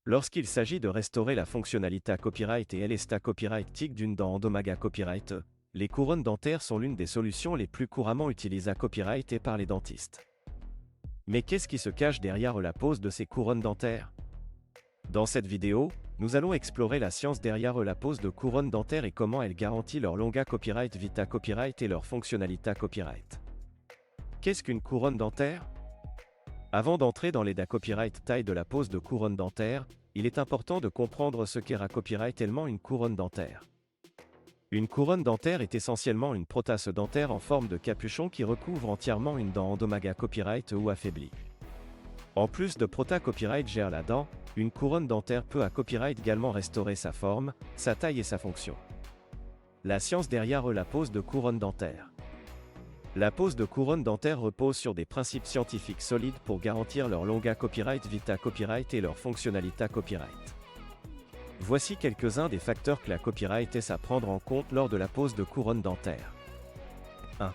Lorsqu'il s'agit de restaurer la fonctionnalité copyright et l'état copyrightique d'une dent endommagée copyright, les couronnes dentaires sont l'une des solutions les plus couramment utilisées copyright et par les dentistes. Mais qu'est-ce qui se cache derrière la pose de ces couronnes dentaires? Dans cette vidéo, nous allons explorer la science derrière la pose de couronnes dentaires et comment elle garantit leur longa copyright vita copyright et leur fonctionnalité copyright. Qu'est-ce qu'une couronne dentaire? Avant d'entrer dans les copyright taille de la pose de couronne dentaire, il est important de comprendre ce qu'est copyright tellement une couronne dentaire. Une couronne dentaire est essentiellement une prothèse dentaire en forme de capuchon qui recouvre entièrement une dent endommagée copyright ou affaiblie. En plus de copyright gère la dent, une couronne dentaire peut copyright également restaurer sa forme, sa taille et sa fonction. La science derrière la pose de couronne dentaire. La pose de couronne dentaire repose sur des principes scientifiques solides pour garantir leur longa copyright vita copyright et leur fonctionnalité copyright. Voici quelques-uns des facteurs que la copyright est à prendre en compte lors de la pose de couronne dentaire. 1.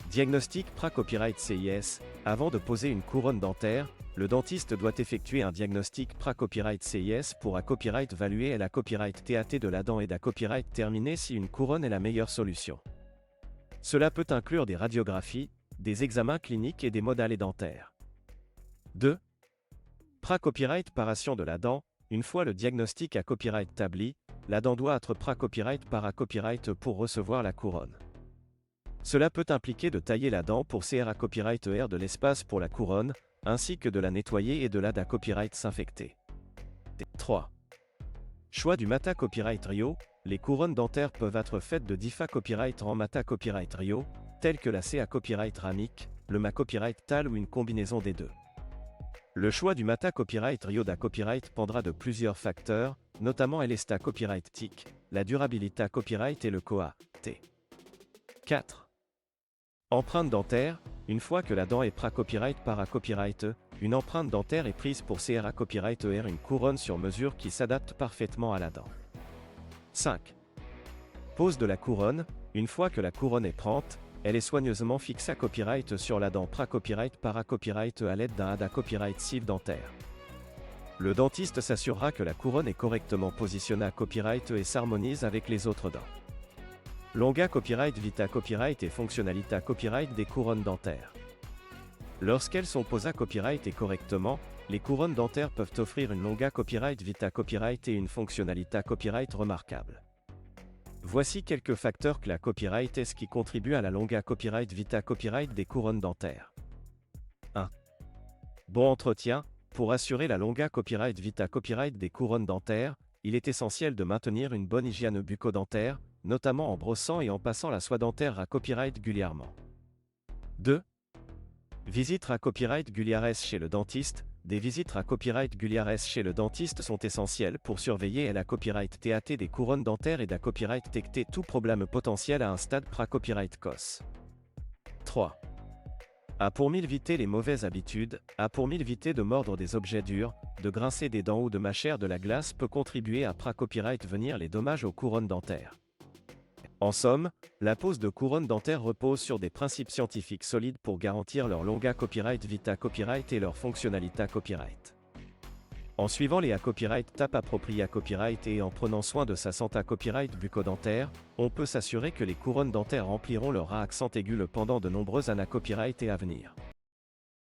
Diagnostic pra-copyright CIS. Avant de poser une couronne dentaire, le dentiste doit effectuer un diagnostic pra-copyright CIS pour copyright évaluer la copyright TAT de la dent et copyright terminer si une couronne est la meilleure solution. Cela peut inclure des radiographies, des examens cliniques et des modèles dentaires. 2. Pra-copyright paration de la dent. Une fois le diagnostic copyright établi, la dent doit être pra-copyright para-copyright pour recevoir la couronne. Cela peut impliquer de tailler la dent pour copyright de l'espace pour la couronne, ainsi que de la nettoyer et de la copyright s'infecter. 3. Choix du Mata Copyright Rio. Les couronnes dentaires peuvent être faites de DIFA Copyright en Mata Copyright Rio, telles que la CA Copyright Ramic, le Ma Copyright Tal ou une combinaison des deux. Le choix du Mata Copyright Rio copyright dépendra de plusieurs facteurs, notamment l'esta copyright TIC, la durabilité copyright et le COA, T. 4. Empreinte dentaire. Une fois que la dent est pra-copyright para copyright, une empreinte dentaire est prise pour CRA copyright une couronne sur mesure qui s'adapte parfaitement à la dent. 5. Pose de la couronne. Une fois que la couronne est prête, elle est soigneusement fixée copyright sur la dent pra-copyright para copyright à l'aide d'un copyright sieve dentaire. Le dentiste s'assurera que la couronne est correctement positionnée copyright et s'harmonise avec les autres dents. Longa copyright vita copyright et fonctionnalité copyright des couronnes dentaires. Lorsqu'elles sont posées copyright et correctement, les couronnes dentaires peuvent offrir une longa copyright vita copyright et une fonctionnalité copyright remarquable. Voici quelques facteurs que la copyright est qui contribuent à la longa copyright vita copyright des couronnes dentaires. 1. Bon entretien. Pour assurer la longa copyright vita copyright des couronnes dentaires, il est essentiel de maintenir une bonne hygiène bucco-dentaire, notamment en brossant et en passant la soie dentaire copyright régulièrement. 2. Visite copyright régulières chez le dentiste. Des visites copyright régulières chez le dentiste sont essentielles pour surveiller la copyright TAT des couronnes dentaires et copyright détecter tout problème potentiel à un stade pra-copyright COS. 3. Pour éviter les mauvaises habitudes, pour éviter de mordre des objets durs, de grincer des dents ou de mâcher de la glace peut contribuer à pra-copyright venir les dommages aux couronnes dentaires. En somme, la pose de couronne dentaire repose sur des principes scientifiques solides pour garantir leur longa copyright vita copyright et leur fonctionnalité copyright. En suivant les copyright tapes appropriées copyright et en prenant soin de sa santé copyright bucco-dentaire, on peut s'assurer que les couronnes dentaires rempliront leur accent aigu pendant de nombreuses années copyright et à venir.